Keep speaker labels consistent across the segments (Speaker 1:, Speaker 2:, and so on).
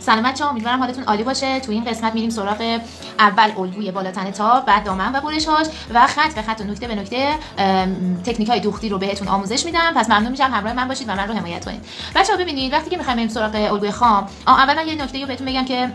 Speaker 1: سلام بچه‌ها، امیدوارم حالتون عالی باشه. تو این قسمت میریم سراغ اول الگوی بالا تنه تاپ، بعد دامن و برش‌هاش و خط به خط و نکته به نکته تکنیک‌های دوختی رو بهتون آموزش میدم. پس ممنون میشم همراه من باشید و من رو حمایت کنید. بچه‌ها ببینید وقتی که می‌خوایم بریم سراغ الگوی خام، اول من یه نکته رو بهتون بگم که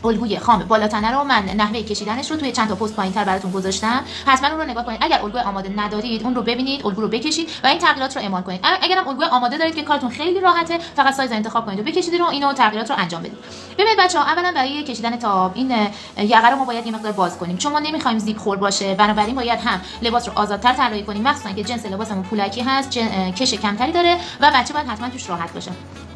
Speaker 1: الگوی خام بالا تنه رو من نحوه کشیدنش رو توی چند تا پست پایین‌تر براتون گذاشتم. حتما اون رو نگاه کنید. اگر الگوی آماده ندارید اون رو ببینید، الگو رو بکشید و این تغییرات رو اعمال کنید. اگرم الگوی آماده دارید که کارتون خیلی راحته، فقط سایز انتخاب کنید و بکشید رو اینو تغییرات رو انجام بدید. ببینید بچه‌ها، اولا برای کشیدن تاب این یقه رو ما باید یه مقدار باز کنیم، چون ما نمی‌خوایم زیپ خور باشه. بنابراین باید هم لباس رو آزادتر طراحی کنیم، مخصوصا که جنس لباسمون پولکی هست، کش کمتری داره و بچه باید حتما توش راحت باشه.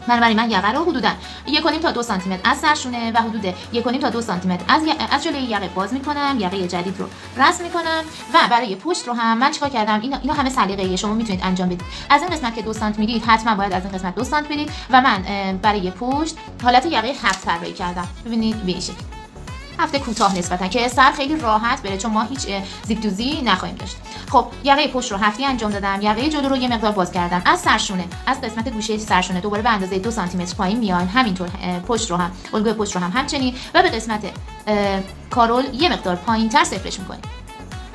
Speaker 1: بنابراین من یقه رو حدوداً 1.5 تا 2 سانتی متر از سرشونه و حدود 1.5 تا 2 سانتی متر از جلوی یقه باز میکنم، یقه جدید رو رسم میکنم و برای پشت رو هم من چیکار کردم، اینا همه سلیقه‌ایه، شما میتونید انجام بدید. از این قسمت که 2 سانتی میدید حتما باید از این قسمت 2 سانتی بدید و من برای پشت حالت یقه 7 طراحی کردم. ببینید به این شکل، هفته کوتاه نسبتا که سر خیلی راحت بره، چون ما هیچ زیپ دوزی نخواهیم داشت. خب یقه پشت رو هفتی انجام دادم، یقه جلو رو یه مقدار باز کردم. از سرشونه، از قسمت گوشه سرشونه دوباره به اندازه 2 سانتی متر پایین میایم، همینطور پشت رو هم، الگوی پشت رو هم همچنین و به قسمت کارول یه مقدار پایین‌تر صفرش می‌کنیم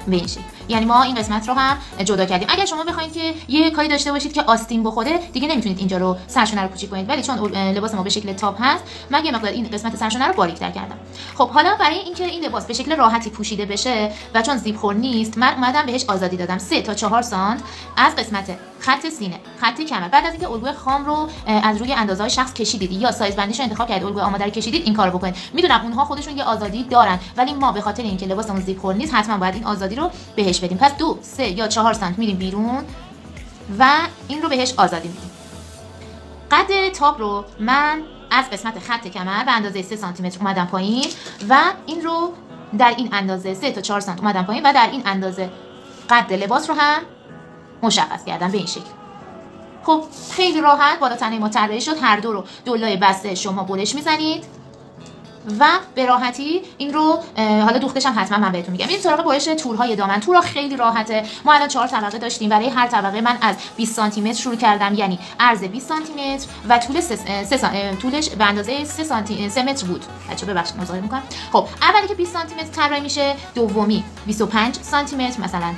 Speaker 1: به این شکل. یعنی ما این قسمت رو هم جدا کردیم. اگر شما بخواید که یه کاری داشته باشید که آستین بخوره، دیگه نمیتونید اینجا رو سرشونه رو کوچیک کنید، ولی چون لباس ما به شکل تاپ هست، من یه مقدار این قسمت سرشونه رو باریک‌تر کردم. خب حالا برای اینکه این لباس به شکل راحتی پوشیده بشه و چون زیپ خور نیست، من اومدم بهش آزادی دادم 3 تا 4 سانت از قسمت خط سینه، خط کمر. بعد از اینکه الگوی خام رو از روی اندازه‌های شخص کشیدید یا سایز بندیش رو انتخاب کردید، الگوی آماده رو کشیدید، این کارو بکنید. میدونم اونها خودشون یه آزادی دارن، ولی ما به خاطر اینکه لباسمون زیپ خور نیست، حتما باید این آزادی رو بهش بدیم. پس 2 3 یا 4 سانت میریم بیرون و این رو بهش آزادی میدیم. قد تاپ رو من از قسمت خط کمر به اندازه 3 سانتی متر اومدم پایین و این رو در این اندازه 3 تا 4 سانت اومدم پایین و در این اندازه قد لباس رو هم مشخص کردم به این شکل. خب خیلی راحت بالا تنه ما طراحی شد. هر دو رو دولای بسته شما برش میزنید و به راحتی این رو حالا دوختش هم حتما من بهتون میگم. این سراغ برش تورهای دامن. تورها خیلی راحته. ما الان 4 طبقه داشتیم. برای هر طبقه من از 20 سانتی متر شروع کردم، یعنی عرض 20 سانتی متر و طولش به اندازه 3 متر بود. بچه‌ها ببخشید مزاحم میکنم. خب اولی که 20 سانتی متر طراحی میشه، دومی 25 سانتی متر مثلا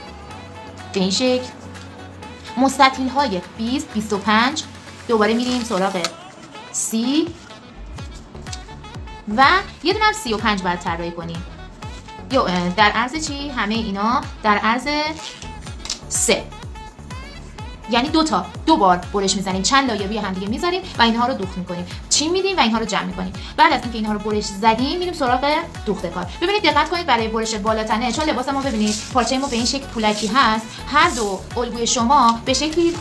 Speaker 1: به این شکل. مستطیل های 20 25 دوباره میریم سراغ 30 و یه دونه 35 باید طراحی کنیم. در عرض چی؟ همه اینا در عرض 3، یعنی دو بار برش میزنیم، چند لایه روی هم دیگه میذاریم و اینها رو دوخت میکنیم، چین میدیم و اینها رو جمع میکنیم. بعد از اینکه اینها رو برش زدیم میریم سراغ دوخت کار. ببینید دقت کنید برای برش بالا تنه، چون لباس ما ببینید پارچه ما به این شکل پولکی هست، هر دو الگوی شما به شکلی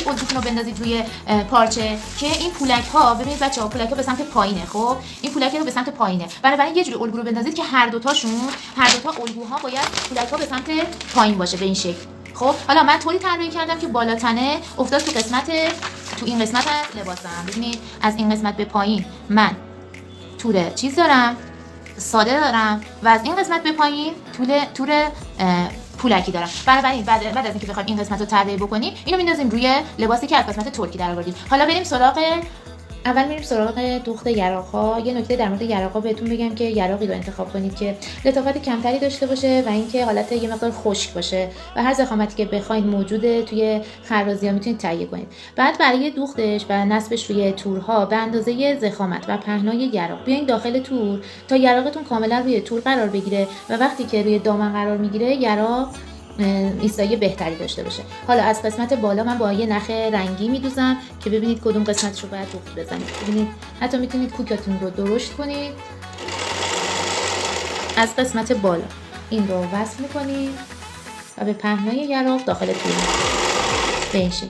Speaker 1: الگوتون رو بندازید روی پارچه که این پولک ها، ببینید بچه‌ها، پولک ها به سمت پایینه. خب این پولک ها به سمت پایینه، بنابراین یه جوری الگو رو بندازید که هر دو تا الگوها باید پولک ها به سمت پایین باشه به این شکل. خب حالا من طوری طراحی کردم که بالا تنه افتاد تو این قسمت از لباسم. ببینید از این قسمت به پایین من تور چیز دارم، ساده دارم و از این قسمت به پایین تور پولکی دارم. بنابراین بعد از اینکه بخوایم این قسمت رو طراحی بکنیم، اینو میندازیم روی لباسی که از قسمت ترکی درآوردیم. حالا بریم سراغ دوخت یراق‌ها. یه نکته در مورد یراق‌ها بهتون بگم که یراقی رو انتخاب کنید که لطافت کمتری داشته باشه و اینکه حالت یه مقدار خشک باشه و هر ضخامتی که بخواید موجوده توی خرازی‌ها میتونید تهیه کنید. بعد برای دوختش و نصبش روی تورها به اندازه ضخامت و پهنای یراق بیاین داخل تور تا یراقتون کاملا روی تور قرار بگیره و وقتی که روی دامن قرار میگیره یراق ایستایی بهتری داشته باشه. حالا از قسمت بالا من با یه نخ رنگی میدوزم که ببینید کدوم قسمتش رو باید دوخت بزنید. ببینید حتی میتونید کوکاتون رو درشت کنید. از قسمت بالا این رو وصل میکنید و به پهنای یراق داخل تور به این شکل.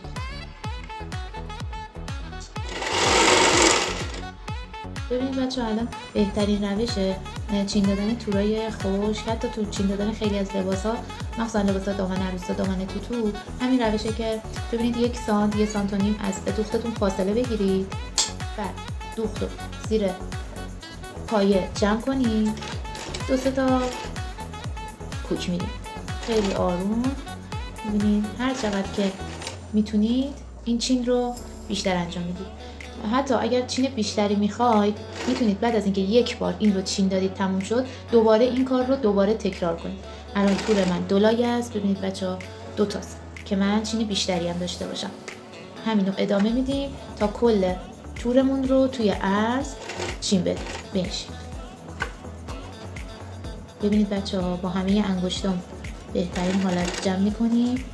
Speaker 1: ببینید بچه‌ها، الان بهترین روش چین دادن تورای خشک، حتی تو چین دادن خیلی از لباس‌ها، مخصوصا لباس‌ها دامن عروسا، دامن توتو، همین روشه که ببینید 1 سانت 1.5 سانت از دوختتون فاصله بگیرید، بعد دوخت رو زیر پایه جمع کنید، 2 3 تا کوک میدید، خیلی آروم. ببینید هر چقدر که میتونید این چین رو بیشتر انجام میدید. حتی اگر چین بیشتری میخواید میتونید بعد از اینکه یک بار این رو چین دادید تموم شد دوباره این کار رو دوباره تکرار کنید. الان تور من 2 لایه است، ببینید بچه‌ها 2 تاست که من چین بیشتری هم داشته باشم. همین رو ادامه میدیم تا کل تورمون رو توی عرض چین بدیم به این شکل. ببینید بچه‌ها با همه انگشتام بهترین حالت جمع میکنیم.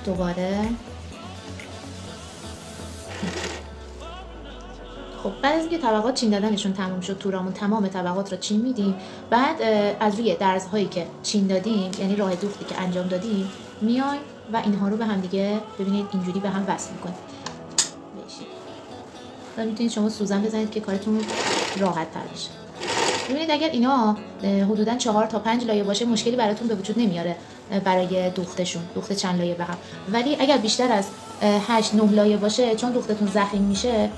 Speaker 1: دوباره خب بعد از اینکه طبقات چین دادنشون تموم شد تورامون تمام طبقات رو چین میدیم. بعد از روی درزهایی که چین دادیم یعنی راه دوختی که انجام دادیم میایم و اینها رو به هم دیگه ببینید اینجوری به هم وصل میکنیم. و میتونید شما سوزن بزنید که کارتون راحت تر بشه. ببینید اگر اینا حدوداً 4 تا 5 لایه باشه مشکلی براتون به وجود نمیاره برای دوختشون، دوخت چند لایه به هم. ولی اگر بیشتر از 8 9 لایه باشه چون دوختتون ضخیم میشه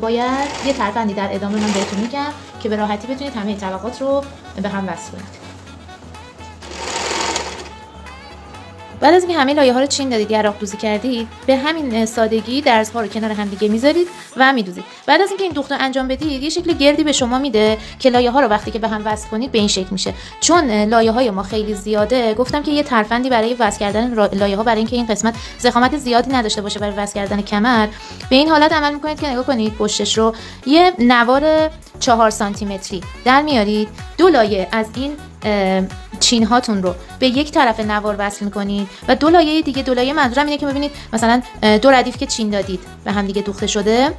Speaker 1: باید یه ترفندی در ادامه من بهتون میگم که به راحتی بتونید همه طبقات رو به هم وصل کنید. بعد از اینکه همه لایه‌ها رو چین دادید، یراق دوزی کردید، به همین سادگی درزها رو کنار هم دیگه میذارید و میدوزید. بعد از اینکه این دوخت رو انجام بدید، یه شکل گردی به شما میده که لایه‌ها رو وقتی که به هم وصل کنید به این شکل میشه. چون لایه‌های ما خیلی زیاده، گفتم که یه ترفندی برای وصل کردن لایه‌ها برای اینکه این قسمت ضخامت زیادی نداشته باشه برای وصل کردن کمر، به این حالت عمل میکنید که نگاه کنید پشتش رو یه نوار 4 سانتی متری در میارید. 2 لایه از این چین هاتون رو به یک طرف نوار وصل میکنید و 2 لایه دیگه، 2 لایه منظورم اینه که ببینید مثلا 2 ردیف که چین دادید به هم دیگه دوخته شده،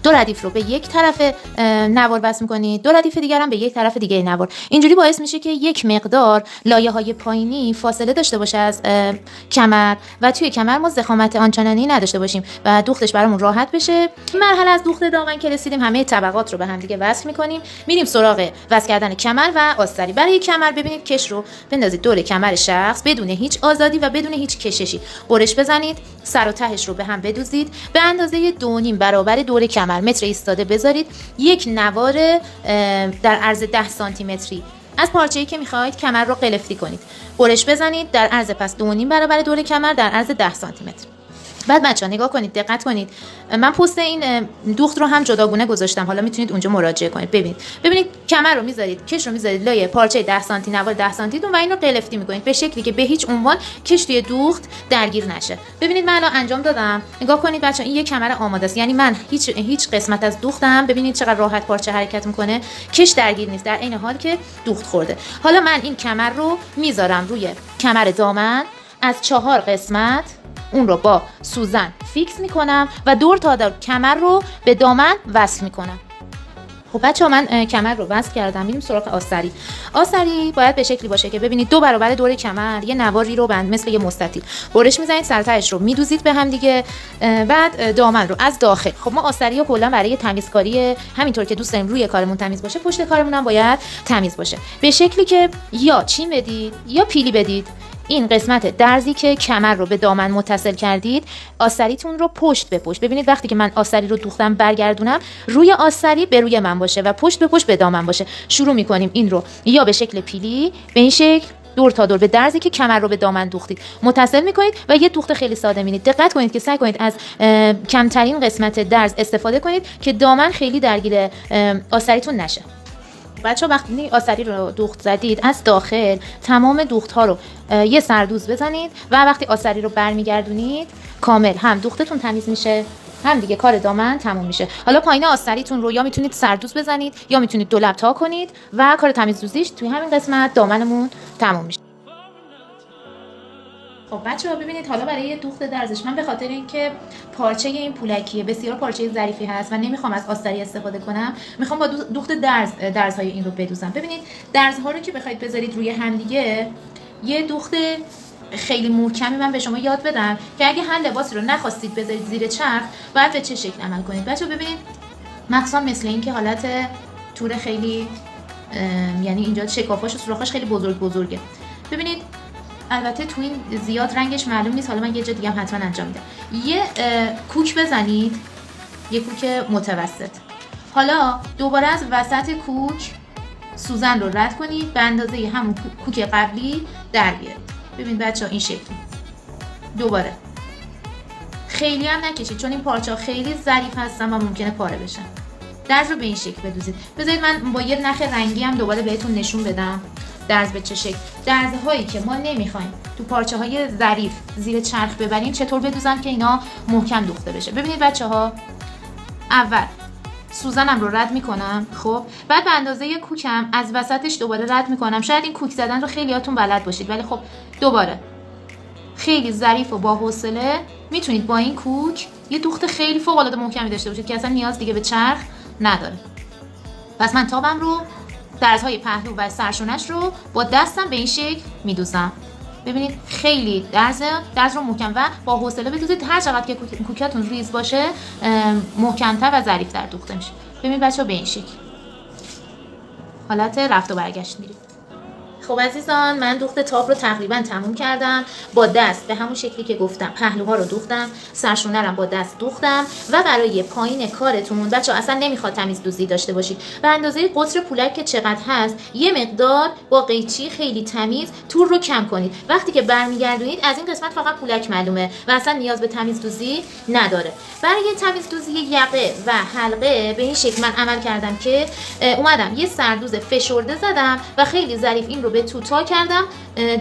Speaker 1: 2 ردیف رو به یک طرف نوار وصل می‌کنید، 2 ردیف دیگر هم به یک طرف دیگه نوار. اینجوری باعث میشه که یک مقدار لایه‌های پایینی فاصله داشته باشه از کمر و توی کمر ما ضخامت آنچنانی نداشته باشیم و دوختش برامون راحت بشه. مرحله از دوخت دامن که رسیدیم همه طبقات رو به هم دیگه وصل می‌کنیم. میریم سراغ وصل کردن کمر و آستری. برای کمر ببینید کش رو بندازید دور کمر شخص بدون هیچ آزادی و بدون هیچ کششی. قرش بزنید، سر و تهش رو به هم بدوزید، به اندازه 2.5 برابر دور کمر متر ایستاده بذارید. یک نوار در عرض 10 سانتی متری از پارچه‌ای که می‌خواید کمر رو قلفتی کنید. قرش بزنید در عرض پس 2.5 برابر دور کمر در عرض 10 سانتی متر. بعد بچه‌ها نگاه کنید، دقت کنید، من پست این دوخت رو هم جداگونه گذاشتم، حالا میتونید اونجا مراجعه کنید. ببینید کمر رو میذارید، کش رو میذارید لایه پارچه 10 سانتی نوار 10 سانتی تون و اینو قلفتی میکنید به شکلی که به هیچ عنوان کش توی دوخت درگیر نشه. ببینید من الان انجام دادم، نگاه کنید بچه‌ها این یک کمر آماده است، یعنی من هیچ قسمت از دوختم ببینید چقدر راحت پارچه حرکت میکنه، کش درگیر نیست در عین حال که دوخت خورده. حالا من این کمر رو میذارم روی کمر دامن، از 4 قسمت اون رو با سوزن فیکس میکنم و دور تا دور کمر رو به دامن وصل میکنم. خب بچه‌ها من کمر رو وصل کردم، میریم سراغ آستری. آستری باید به شکلی باشه که ببینید 2 برابر دور کمر یه نواری رو بند مثل یه مستطیل برش میزنید، سر تهش رو میدوزید به هم دیگه، بعد دامن رو از داخل. خب ما آستری رو کلا برای تمیزکاری همینطور که دوست داریم روی کارمون تمیز باشه، پشت کارمون هم باید تمیز باشه، به شکلی که یا چین بدید یا پیلی بدید. این قسمت درزی که کمر رو به دامن متصل کردید، آستریتون رو پشت به پشت، ببینید وقتی که من آستری رو دوختم برگردونم روی آستری به روی من باشه و پشت به پشت به دامن باشه. شروع میکنیم این رو یا به شکل پیلی به این شکل دور تا دور به درزی که کمر رو به دامن دوختید متصل میکنید و یه دوخت خیلی ساده می‌بینید. دقت کنید که سعی کنید از کمترین قسمت درز استفاده کنید که دامن خیلی درگیر آستریتون نشه. بچه‌ها وقتی آستری رو دوخت زدید، از داخل تمام دوخت ها رو یه سردوز بزنید و وقتی آستری رو برمیگردونید کامل هم دوختتون تمیز میشه هم دیگه کار دامن تموم میشه. حالا پایین آستریتون رو یا میتونید سردوز بزنید یا میتونید دولب تا کنید و کار تمیزدوزیش توی همین قسمت دامنمون تموم میشه. خب بچه‌ها ببینید حالا برای دوخت درزش من به خاطر اینکه پارچه این پولکیه بسیار پارچه ظریفی هست و نمیخوام از آستری استفاده کنم، میخوام با دوخت درزهای این رو بدوزم. ببینید درزها رو که بخواید بذارید روی هم دیگه، یه دوخت خیلی محکمی من به شما یاد بدم که اگه هر لباسی رو نخواستید بذارید زیر چرخ باید به چه شکل عمل کنید. بچه‌ها ببینید مخصوصا مثل این که حالت تور خیلی یعنی اینجا شکافاش و سوراخاش خیلی بزرگه. ببینید البته تو این زیاد رنگش معلوم نیست، حالا من یه جا دیگه هم حتما انجام میدم. یه کوک بزنید، یه کوک متوسط. حالا دوباره از وسط کوک سوزن رو رد کنید به اندازه همون کوک قبلی در بیارید. ببین بچه‌ها این شکلی. دوباره خیلی هم نکشید چون این پارچه خیلی ظریف هستن و ممکنه پاره بشن. درز رو به این شکل بدوزید. بذارید من با یه نخ رنگی هم دوباره بهتون نشون بدم درز به چه شکل. درزهایی که ما نمیخوایم تو پارچه های ظریف زیر چرخ ببریم چطور بدوزم که اینا محکم دوخته بشه. ببینید بچه‌ها، اول سوزنم رو رد میکنم، خب بعد به اندازه کوکم از وسطش دوباره رد میکنم. شاید این کوک زدن رو خیلیاتون بلد باشید، ولی خب دوباره خیلی ظریف و با حوصله میتونید با این کوک یه دوخت خیلی فوق العاده محکمی داشته باشید که اصلا نیاز دیگه به چرخ نداره. پس من تابم رو، درزهای پهلو و سرشونش رو با دستم به این شکل میدوزم. ببینید خیلی درز رو محکم و با حوصله بدوزید. هر چقدر که کوکاتون ریز باشه محکم‌تر و ظریف‌تر دوخته میشه. ببینید بچه‌ها به این شکل حالت رفت و برگشت میریم. خب عزیزان، من دوخت تاپ رو تقریبا تموم کردم. با دست به همون شکلی که گفتم پهلوها رو دوختم، سرشونه‌رم با دست دوختم و برای پایین کارتون بچه‌ها اصلا نمیخواد تمیز دوزی داشته باشید. به اندازه قطر پولک که چقدر هست یه مقدار با قیچی خیلی تمیز تور رو کم کنید. وقتی که برمیگردونید از این قسمت فقط پولک معلومه و اصلا نیاز به تمیز دوزی نداره. برای تمیز دوزی یقه و حلقه به این شکل من عمل کردم که اومدم یه سردوز فشرده زدم و خیلی ظریف این رو به توتا کردم،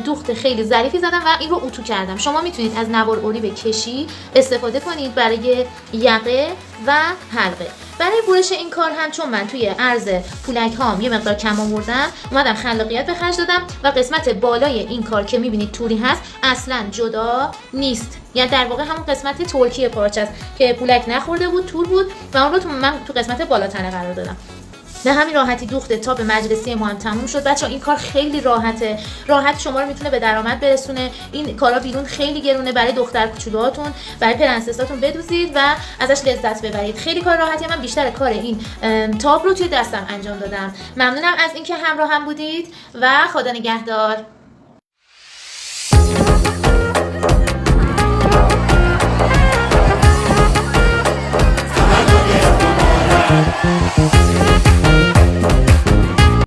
Speaker 1: دوخت خیلی ظریفی زدم و این رو اتو کردم. شما میتونید از نوار اولیو کشی استفاده کنید برای یقه و حلقه. برای برش این کار هم چون من توی عرض پولک هام یه مقدار کم آوردم، اومدم خلاقیت به خرج دادم و قسمت بالای این کار که میبینید توری هست اصلا جدا نیست. یعنی در واقع همون قسمت ترکی پارچه است که پولک نخورده بود، تور بود و اون رو من تو قسمت بالاتنه قرار دادم. به همین راحتی دوخت تاپ مجلسی ما هم تموم شد. بچه‌ها این کار خیلی راحته، راحت شما رو میتونه به درآمد برسونه. این کارا بیرون خیلی گرونه، برای دختر کوچولوهاتون، برای پرنسساتون بدوزید و ازش لذت ببرید. خیلی کار راحتیه. من بیشتر کار این تاپ رو توی دستم انجام دادم. ممنونم از اینکه همراه هم بودید و خدا نگهدار.